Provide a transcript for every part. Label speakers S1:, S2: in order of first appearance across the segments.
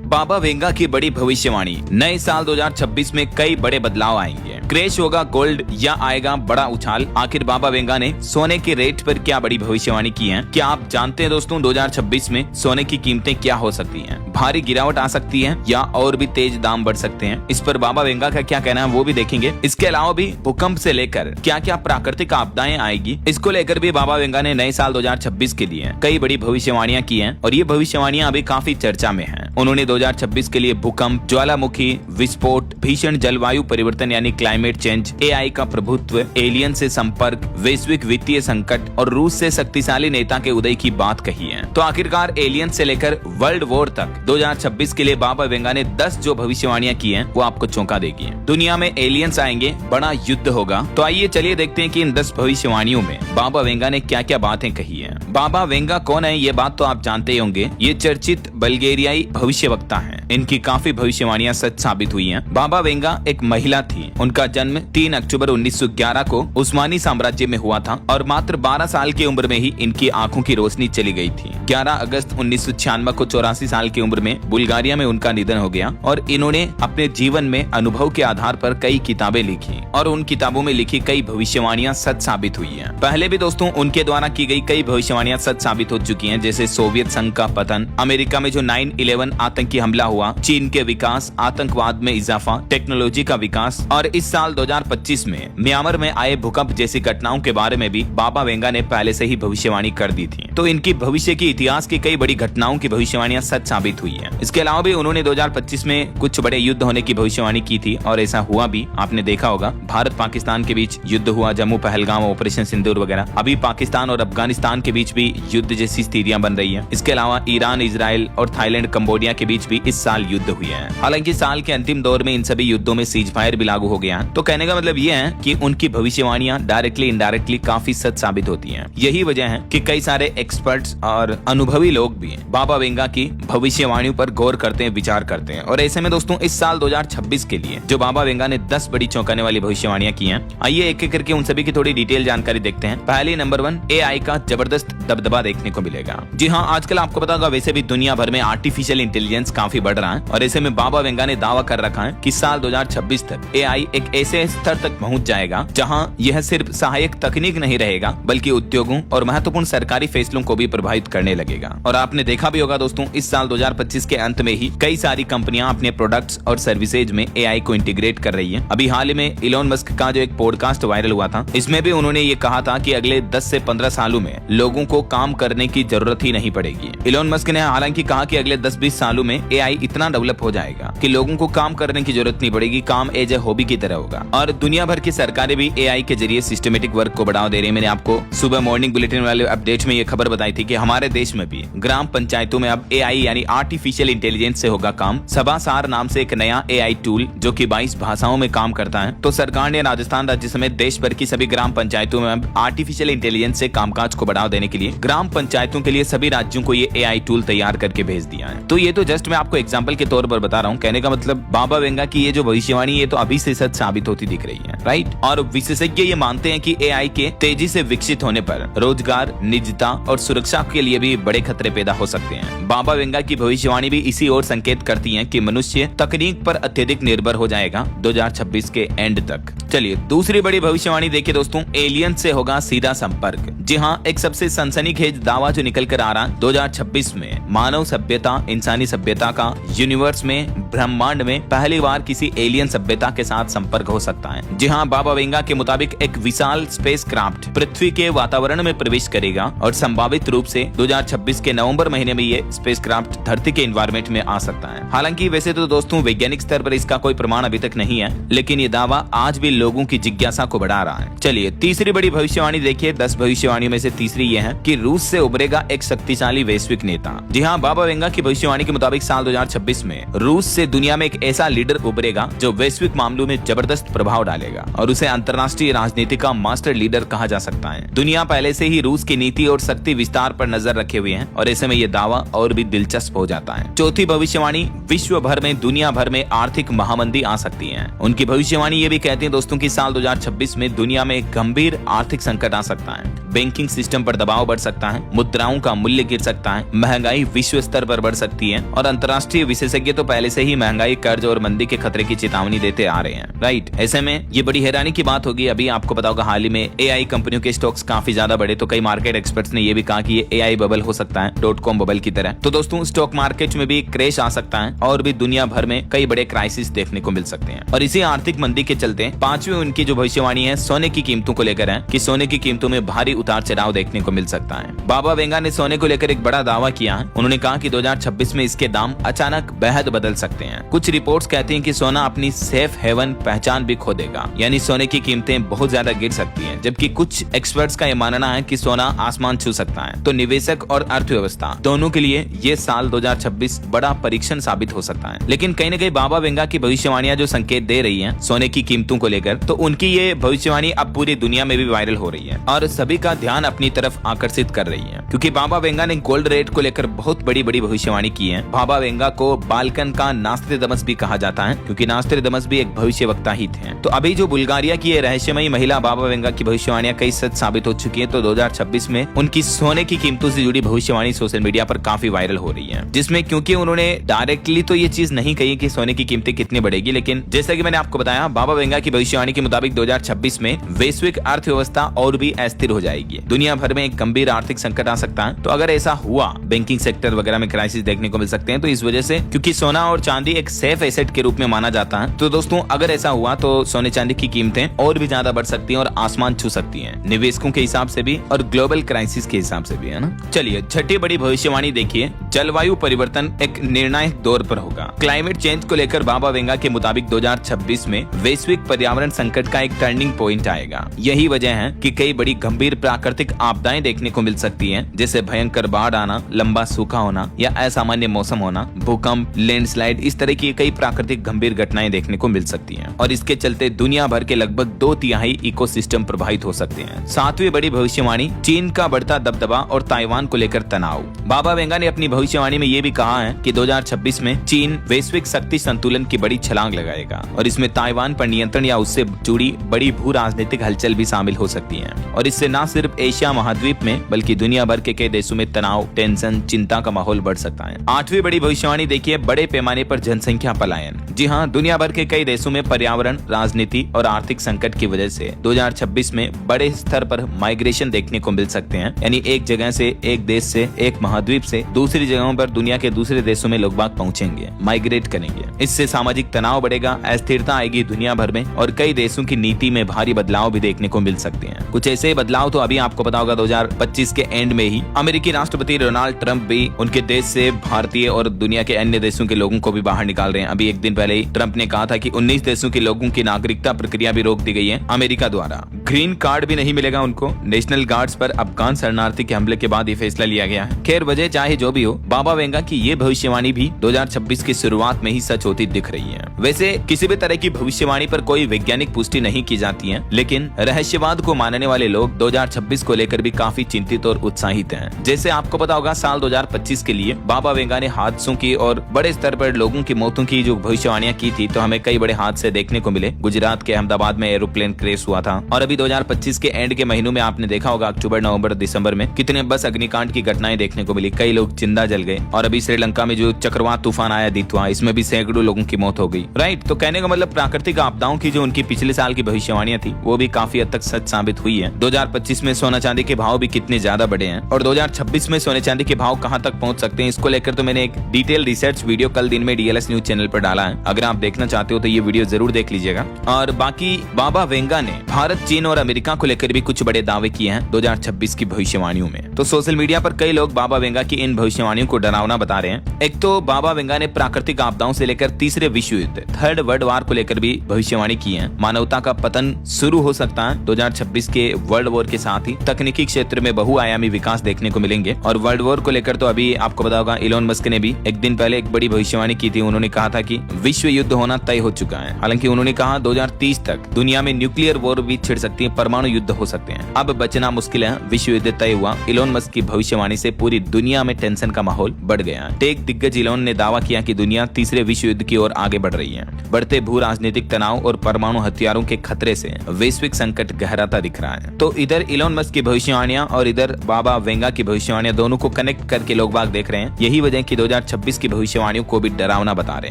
S1: बाबा Venga की बड़ी भविष्यवाणी। नए साल 2026 में कई बड़े बदलाव आएंगे। क्रैश होगा गोल्ड या आएगा बड़ा उछाल? आखिर बाबा वेंगा ने सोने के रेट पर क्या बड़ी भविष्यवाणी की है? क्या आप जानते हैं दोस्तों 2026 में सोने की कीमतें क्या हो सकती हैं? भारी गिरावट आ सकती है या और भी तेज दाम बढ़ सकते हैं? इस पर बाबा वेंगा का क्या कहना है वो भी देखेंगे। इसके अलावा भी भूकंप से लेकर क्या क्या प्राकृतिक आपदाएं आएगी, इसको लेकर भी बाबा वेंगा ने नए साल 2026 के लिए कई बड़ी भविष्यवाणियां की हैं और ये भविष्यवाणियां अभी काफी चर्चा में हैं। उन्होंने 2026 के लिए भूकंप, ज्वालामुखी विस्फोट, भीषण जलवायु परिवर्तन यानी क्लाइमेट चेंज, एआई का प्रभुत्व, एलियन से संपर्क, वैश्विक वित्तीय संकट और रूस से शक्तिशाली नेता के उदय की बात कही है। तो आखिरकार एलियन से लेकर वर्ल्ड वॉर तक 2026 के लिए बाबा वेंगा ने 10 जो भविष्यवाणियां की हैं वो आपको चौंका देगी। दुनिया में एलियंस आएंगे, बड़ा युद्ध होगा। तो आइए चलिए देखते हैं कि इन 10 भविष्यवाणियों में बाबा वेंगा ने क्या क्या बातें कही है। बाबा वेंगा कौन है ये बात तो आप जानते ही होंगे। ये चर्चित बल्गेरियाई भविष्यवक्ता हैं। इनकी काफी भविष्यवाणियां सच साबित हुई हैं। बाबा वेंगा एक महिला थी। उनका जन्म 3 अक्टूबर 1911 को उस्मानी साम्राज्य में हुआ था और मात्र 12 साल की उम्र में ही इनकी आंखों की रोशनी चली गई थी। 11 अगस्त 1996 को 84 साल की उम्र में बुल्गारिया में उनका निधन हो गया और इन्होंने अपने जीवन में अनुभव के आधार पर कई किताबें लिखी और उन किताबों में लिखी कई भविष्यवाणियां सच साबित हुई हैं। पहले भी दोस्तों उनके द्वारा की गई कई भविष्यवाणियां सच साबित हो चुकी हैं, जैसे सोवियत संघ का पतन, अमेरिका में जो 9/11 आतंकी हमला हुआ, चीन के विकास, आतंकवाद में इजाफा, टेक्नोलॉजी का विकास और इस साल 2025 में म्यांमार में आए भूकंप जैसी घटनाओं के बारे में भी बाबा वेंगा ने पहले से ही भविष्यवाणी कर दी थी। तो इनकी भविष्य के इतिहास की कई बड़ी घटनाओं की भविष्यवाणियां सच साबित हुई है। इसके अलावा भी उन्होंने 2025 में कुछ बड़े युद्ध होने की भविष्यवाणी की थी और ऐसा हुआ भी। आपने देखा होगा भारत पाकिस्तान के बीच युद्ध हुआ, जम्मू पहलगाम, ऑपरेशन सिंदूर वगैरह। अभी पाकिस्तान और अफगानिस्तान के बीच भी युद्ध जैसी स्थितियां बन रही है। इसके अलावा ईरान, इजराइल और थाईलैंड, कंबोडिया के बीच भी इस साल युद्ध हुए हैं। हालांकि साल के अंतिम दौर में इन सभी युद्धों में सीज फायर भी लागू हो गया। तो कहने का मतलब ये है कि उनकी भविष्यवाणियां डायरेक्टली इनडायरेक्टली काफी सच साबित होती हैं। यही वजह है कि कई सारे एक्सपर्ट्स और अनुभवी लोग भी बाबा वेंगा की भविष्यवाणियों पर गौर करते हैं, विचार करते हैं। और ऐसे में दोस्तों इस साल 2026 के लिए जो बाबा वेंगा ने 10 बड़ी चौंकाने वाली भविष्यवाणियां की हैं, आइए एक एक करके उन सभी की थोड़ी डिटेल जानकारी देखते हैं। पहले नंबर 1, एआई का जबरदस्त दबदबा देखने को मिलेगा। जी हाँ, आजकल आपको पता होगा वैसे भी दुनिया भर में आर्टिफिशियल इंटेलिजेंस काफी बढ़ रहा है और ऐसे में बाबा वेंगा ने दावा कर रखा है कि साल 2026 तक एआई एक ऐसे स्तर तक पहुंच जाएगा जहां यह सिर्फ सहायक तकनीक नहीं रहेगा बल्कि उद्योगों और महत्वपूर्ण सरकारी फैसलों को भी प्रभावित करने लगेगा। और आपने देखा भी होगा दोस्तों इस साल 2025 के अंत में ही कई सारी कंपनियां अपने प्रोडक्ट्स और सर्विसेज में एआई को इंटीग्रेट कर रही हैं। अभी हाल ही में इलोन मस्क का जो एक पॉडकास्ट वायरल हुआ था, इसमें भी उन्होंने ये कहा था कि अगले 10 से 15 सालों में लोगों को काम करने की जरूरत ही नहीं पड़ेगी। इलोन मस्क ने हालांकि कहा कि अगले 10-20 सालों में एआई इतना डेवलप हो जाएगा कि लोगों को काम करने की जरूरत नहीं पड़ेगी, काम एज ए हॉबी की तरह होगा। और दुनिया भर की सरकारें भी एआई के जरिए सिस्टमेटिक वर्क को बढ़ावा दे रही है। मैंने आपको सुबह मॉर्निंग बुलेटिन वाले अपडेट में ये खबर बताई थी कि हमारे देश में भी ग्राम पंचायतों में अब एआई यानी आर्टिफिशियल इंटेलिजेंस से होगा काम। सभासार नाम से एक नया एआई टूल जो कि 22 भाषाओं में काम करता है। तो सरकार ने राजस्थान राज्य समेत देश भर की सभी ग्राम पंचायतों में अब आर्टिफिशियल इंटेलिजेंस से कामकाज को बढ़ावा देने के लिए ग्राम पंचायतों के लिए सभी राज्यों को ये एआई टूल तैयार करके भेज दिया है। तो ये तो जस्ट मैं आपको एग्जाम्पल के तौर पर बता रहा हूँ। कहने का मतलब बाबा वेंगा की ये जो भविष्यवाणी ये तो अभी से सच साबित होती दिख रही है, राइट। और विशेषज्ञ ये मानते हैं कि एआई के तेजी से विकसित होने पर रोजगार, निजता और सुरक्षा के लिए भी बड़े खतरे पैदा हो सकते हैं। बाबा वेंगा की भविष्यवाणी भी इसी ओर संकेत करती है कि मनुष्य तकनीक पर अत्यधिक निर्भर हो जाएगा 2026 के एंड तक। चलिए दूसरी बड़ी भविष्यवाणी देखिए दोस्तों, एलियन से होगा सीधा संपर्क। जी हाँ, एक सबसे सनसनीखेज दावा जो निकल कर आ रहा है 2026 में मानव सभ्यता, इंसानी सभ्यता का यूनिवर्स में, ब्रह्मांड में पहली बार किसी एलियन सभ्यता के साथ संपर्क हो सकता है। जी हाँ, बाबा वेंगा के मुताबिक एक विशाल स्पेसक्राफ्ट पृथ्वी के वातावरण में प्रवेश करेगा और संभावित रूप से 2026 के नवंबर महीने में ये स्पेसक्राफ्ट धरती के एनवायरनमेंट में आ सकता है। हालांकि वैसे तो दोस्तों वैज्ञानिक स्तर पर इसका कोई प्रमाण अभी तक नहीं है, लेकिन ये दावा आज भी लोगों की जिज्ञासा को बढ़ा रहा है। चलिए तीसरी बड़ी भविष्यवाणी देखिए। 10 भविष्यवाणियों में से तीसरी ये है कि रूस से उभरेगा एक शक्तिशाली वैश्विक नेता। जी हाँ, बाबा वेंगा की भविष्यवाणी के मुताबिक साल 2026 में रूस से दुनिया में एक ऐसा लीडर उभरेगा जो वैश्विक मामलों में जबरदस्त प्रभाव डालेगा और उसे अंतर्राष्ट्रीय राजनीति का मास्टर लीडर कहा जा सकता है। दुनिया पहले से ही रूस की नीति और शक्ति विस्तार पर नजर रखे हुए हैं और ऐसे में ये दावा और भी दिलचस्प हो जाता है। चौथी भविष्यवाणी, विश्व भर में, दुनिया भर में आर्थिक महामंदी आ सकती है। उनकी भविष्यवाणी ये भी कहती है दोस्तों कि साल 2026 में दुनिया में गंभीर आर्थिक संकट आ सकता है। बैंकिंग सिस्टम पर दबाव बढ़ सकता है, मुद्राओं का मूल्य गिर सकता है, महंगाई विश्व स्तर पर बढ़ सकती है और अंतर्राष्ट्रीय विशेषज्ञ तो पहले से ही महंगाई, कर्ज और मंदी के खतरे की चेतावनी देते आ रहे हैं। राइट, ऐसे में ये बड़ी हैरानी की बात होगी। अभी आपको पता होगा हाल ही में एआई कंपनियों के स्टॉक्स काफी ज्यादा बढ़े, तो कई मार्केट एक्सपर्ट्स ने ये भी कहा कि ये एआई बबल हो सकता है, .com बबल की तरह। तो दोस्तों स्टॉक मार्केट में भी क्रैश आ सकता है और भी दुनिया भर में कई बड़े क्राइसिस देखने को मिल सकते हैं। और इसी आर्थिक मंदी के चलते पांचवी उनकी जो भविष्यवाणी है सोने की कीमतों को लेकर है कि सोने की कीमतों में भारी उतार चढ़ाव देखने को मिल सकता है। बाबा वेंगा ने सोने को लेकर एक बड़ा दावा किया है। उन्होंने कहा कि 2026 में इसके दाम अचानक बेहद बदल सकते हैं। कुछ रिपोर्ट्स कहती हैं कि सोना अपनी सेफ हेवन पहचान भी खो देगा, यानी सोने की कीमतें बहुत ज्यादा गिर सकती हैं। जबकि कुछ एक्सपर्ट्स का यह मानना है कि सोना आसमान छू सकता है। तो निवेशक और अर्थव्यवस्था दोनों के लिए ये साल 2026 बड़ा परीक्षण साबित हो सकता है। लेकिन कहीं न कहीं बाबा वेंगा की भविष्यवाणियां जो संकेत दे रही हैं सोने की कीमतों को लेकर, तो उनकी ये भविष्यवाणी अब पूरी दुनिया में भी वायरल हो रही है और सभी का ध्यान अपनी तरफ आकर्षित कर रही है। क्योंकि बाबा वेंगा ने गोल्ड रेट को लेकर बहुत बड़ी भविष्यवाणी की है। बाबा वेंगा को बाल्कन का नास्ट्रेडमस भी कहा जाता है, क्योंकि नास्ट्रेडमस भी एक भविष्यवक्ता ही थे। तो अभी जो बुल्गारिया की रहस्यमयी महिला बाबा वेंगा की भविष्यवाणियां कई सच साबित हो चुकी है। तो 2026 में उनकी सोने की कीमतों से जुड़ी भविष्यवाणी सोशल मीडिया पर काफी वायरल हो रही है, जिसमें क्योंकि उन्होंने डायरेक्टली तो ये चीज नहीं कही कि सोने की कीमतें कितनी बढ़ेगी, लेकिन जैसा कि मैंने आपको बताया बाबा वेंगा की भविष्यवाणी के मुताबिक 2026 में वैश्विक अर्थव्यवस्था और भी अस्थिर हो जाएगी। दुनिया भर में एक गंभीर आर्थिक संकट आ सकता है। तो अगर ऐसा हुआ, बैंकिंग सेक्टर वगैरह में क्राइसिस देखने को मिल सकते हैं। तो इस वजह से, क्योंकि सोना और चांदी एक सेफ एसेट के रूप में माना जाता है, तो दोस्तों अगर ऐसा हुआ तो सोने चांदी की कीमतें और भी ज्यादा बढ़ सकती हैं और आसमान छू सकती हैं, निवेशकों के हिसाब से भी और ग्लोबल क्राइसिस के हिसाब से भी, है ना। चलिए छठी बड़ी भविष्यवाणी देखिए, जलवायु परिवर्तन एक निर्णायक दौर पर होगा। क्लाइमेट चेंज को लेकर बाबा वेंगा के मुताबिक 2026 में वैश्विक पर्यावरण संकट का एक टर्निंग पॉइंट आएगा। यही वजह है कि कई बड़ी गंभीर प्राकृतिक आपदाएं देखने को मिल सकती हैं, जैसे भयंकर बाढ़ आना, लंबा सूखा होना या असामान्य मौसम होना, भूकंप, लैंडस्लाइड, इस तरह की कई प्राकृतिक गंभीर घटनाएं देखने को मिल सकती हैं। और इसके चलते दुनिया भर के लगभग 2/3 इकोसिस्टम प्रभावित हो सकते हैं। सातवीं बड़ी भविष्यवाणी, चीन का बढ़ता दबदबा और ताइवान को लेकर तनाव। बाबा वेंगा ने अपनी भविष्यवाणी में ये भी कहा है कि 2026 में चीन वैश्विक शक्ति संतुलन की बड़ी छलांग लगाएगा और इसमें ताइवान पर नियंत्रण या उससे जुड़ी बड़ी भू राजनीतिक हलचल भी शामिल हो सकती है। और इससे न सिर्फ एशिया महाद्वीप में बल्कि दुनिया भर के कई देशों में तनाव, टेंशन, चिंता का माहौल बढ़ सकता है। आठवीं बड़ी भविष्यवाणी देखिए, बड़े पैमाने पर जनसंख्या पलायन। जी हाँ, दुनिया भर के कई देशों में पर्यावरण, राजनीति और आर्थिक संकट की वजह से 2026 में बड़े स्तर पर माइग्रेशन देखने को मिल सकते हैं। यानी एक जगह से, एक देश से, एक महाद्वीप से दूसरी जगहों पर दुनिया के दूसरे देशों में लोग बाग पहुंचेंगे, माइग्रेट करेंगे। इससे सामाजिक तनाव बढ़ेगा, अस्थिरता आएगी दुनिया भर में और कई देशों की नीति में भारी बदलाव भी देखने को मिल सकते हैं। कुछ ऐसे बदलाव तो अभी आपको पता होगा 2025 के एंड में ही अमेरिकी राष्ट्रपति डोनाल्ड ट्रंप भी उनके देश से भारतीय और दुनिया के अन्य देशों के लोगों को भी बाहर निकाल रहे हैं। अभी एक दिन पहले ही ट्रंप ने कहा था कि 19 देशों के लोगों की नागरिकता प्रक्रिया भी रोक दी गई है अमेरिका द्वारा। ग्रीन कार्ड भी नहीं मिलेगा उनको। नेशनल गार्ड्स पर अफगान शरणार्थी के हमले के बाद ये फैसला लिया गया है। खैर, वजह चाहे जो भी हो, बाबा वेंगा की ये भविष्यवाणी भी 2026 की शुरुआत में ही सच होती दिख रही है। वैसे किसी भी तरह की भविष्यवाणी पर कोई वैज्ञानिक पुष्टि नहीं की जाती है, लेकिन रहस्यवाद को मानने वाले लोग 2026 को लेकर भी काफी चिंतित और उत्साहित हैं। जैसे आपको पता होगा साल 2025 के लिए बाबा वेंगा ने हादसों की और बड़े स्तर पर लोगों की मौतों की जो भविष्यवाणियां की थी, तो हमें कई बड़े हादसे देखने को मिले। गुजरात के अहमदाबाद में एरोप्लेन क्रैश हुआ था और अभी 2025 के एंड के महीनों में आपने देखा होगा अक्टूबर, नवंबर, दिसंबर में कितने बस अग्निकांड की घटनाएं देखने को मिली। कई लोग जिंदा जल गए। और अभी श्रीलंका में जो चक्रवात तूफान आया दितवा, इसमें भी सैकड़ों लोगों की मौत हो गई। राइट, तो कहने का मतलब प्राकृतिक आपदाओं की जो उनकी पिछले साल की भविष्यवाणियां थी वो भी काफी हद तक सच साबित हुई है। 2025 में सोना चांदी के भाव भी कितने ज्यादा बढ़े हैं और 2026 में सोने चांदी के भाव कहां तक पहुंच सकते हैं, इसको लेकर तो मैंने एक डिटेल रिसर्च वीडियो कल दिन में डीएलएस न्यूज चैनल पर डाला है। अगर आप देखना चाहते हो तो ये वीडियो जरूर देख लीजिएगा। और बाकी बाबा वेंगा ने भारत, चीन और अमेरिका को लेकर भी कुछ बड़े दावे किए हैं 2026 की भविष्यवाणियों में। तो सोशल मीडिया पर कई लोग बाबा वेंगा की इन भविष्यवाणियों को डरावना बता रहे हैं। एक तो बाबा वेंगा ने प्राकृतिक आपदाओं से लेकर तीसरे विश्व युद्ध, थर्ड वर्ल्ड वार को लेकर भी भविष्यवाणी की है। मानवता का पतन शुरू हो सकता है 2026 के वर्ल्ड वॉर के साथ ही। तकनीकी क्षेत्र में बहुआयामी विकास देखने को मिलेंगे। और वर्ल्ड वॉर को लेकर तो अभी आपको पता होगा इलोन मस्क ने भी एक दिन पहले एक बड़ी भविष्यवाणी की थी। उन्होंने कहा था कि विश्व विश्व युद्ध होना तय हो चुका है। हालांकि उन्होंने कहा 2030 तक दुनिया में न्यूक्लियर वॉर भी छिड़ सकती है, परमाणु युद्ध हो सकते हैं। अब बचना मुश्किल है, विश्व युद्ध तय हुआ। इलोन मस्क की भविष्यवाणी से पूरी दुनिया में टेंशन का माहौल बढ़ गया। टेक दिग्गज इलोन ने दावा किया कि दुनिया तीसरे विश्व युद्ध की ओर आगे बढ़ रही है। बढ़ते भू राजनीतिक तनाव और परमाणु हथियारों के खतरे से वैश्विक संकट गहराता दिख रहा है। तो इधर इलोन मस्क की भविष्यवाणियां और इधर बाबा वेंगा की भविष्यवाणियां, दोनों को कनेक्ट करके लोग बाग देख रहे हैं। यही वजह कि 2026 की भविष्यवाणियों को भी डरावना बता रहे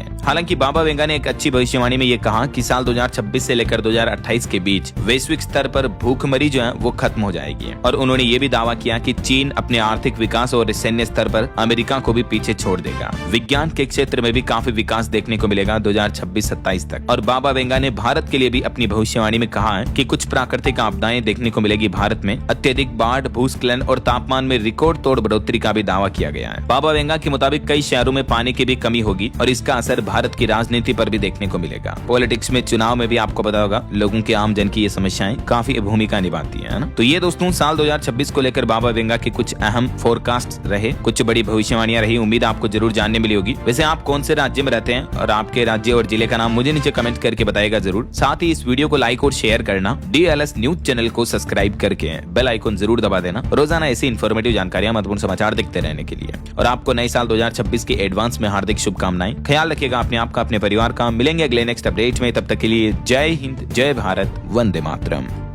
S1: हैं। हालांकि बाबा वेंगा ने एक अच्छी भविष्यवाणी में ये कहा कि साल 2026 से लेकर 2028 के बीच वैश्विक स्तर पर भूखमरी जो है वो खत्म हो जाएगी। और उन्होंने ये भी दावा किया कि चीन अपने आर्थिक विकास और सैन्य स्तर पर अमेरिका को भी पीछे छोड़ देगा। विज्ञान के क्षेत्र में भी काफी विकास देखने को मिलेगा 2026-27 तक। और बाबा वेंगा ने भारत के लिए भी अपनी भविष्यवाणी में कहा है कि कुछ प्राकृतिक आपदाएं देखने को मिलेगी भारत में। अत्यधिक बाढ़, भूस्खलन और तापमान में रिकॉर्ड तोड़ बढ़ोतरी का भी दावा किया गया है। बाबा वेंगा के मुताबिक कई शहरों में पानी की भी कमी होगी और इसका असर भारत की राजनीति पर भी देखने को मिलेगा। पॉलिटिक्स में, चुनाव में भी आपको पता होगा लोगों के, आम जन की ये समस्याएं काफी भूमिका निभाती है ना। तो ये दोस्तों साल 2026 को लेकर बाबा वेंगा के कुछ अहम फोरकास्ट रहे, कुछ बड़ी भविष्यवाणियां रही। उम्मीद आपको जरूर जानने मिली होगी। वैसे आप कौन से राज्य में रहते हैं और आपके राज्य और जिले का नाम मुझे नीचे कमेंट करके बताएगा जरूर। साथ ही इस वीडियो को लाइक और शेयर करना, DLS न्यूज चैनल को सब्सक्राइब करके बेल आइकन जरूर दबा देना, रोजाना ऐसी इन्फॉर्मेटिव जानकारियां, महत्वपूर्ण समाचार देखते रहने के लिए। और आपको नए साल 2026 की एडवांस में हार्दिक शुभकामनाएं। ख्याल रखिएगा अपने आप का, अपने परिवार का। मिलेंगे अगले नेक्स्ट अपडेट में, तब तक के लिए जय हिंद, जय भारत, वंदे मातरम।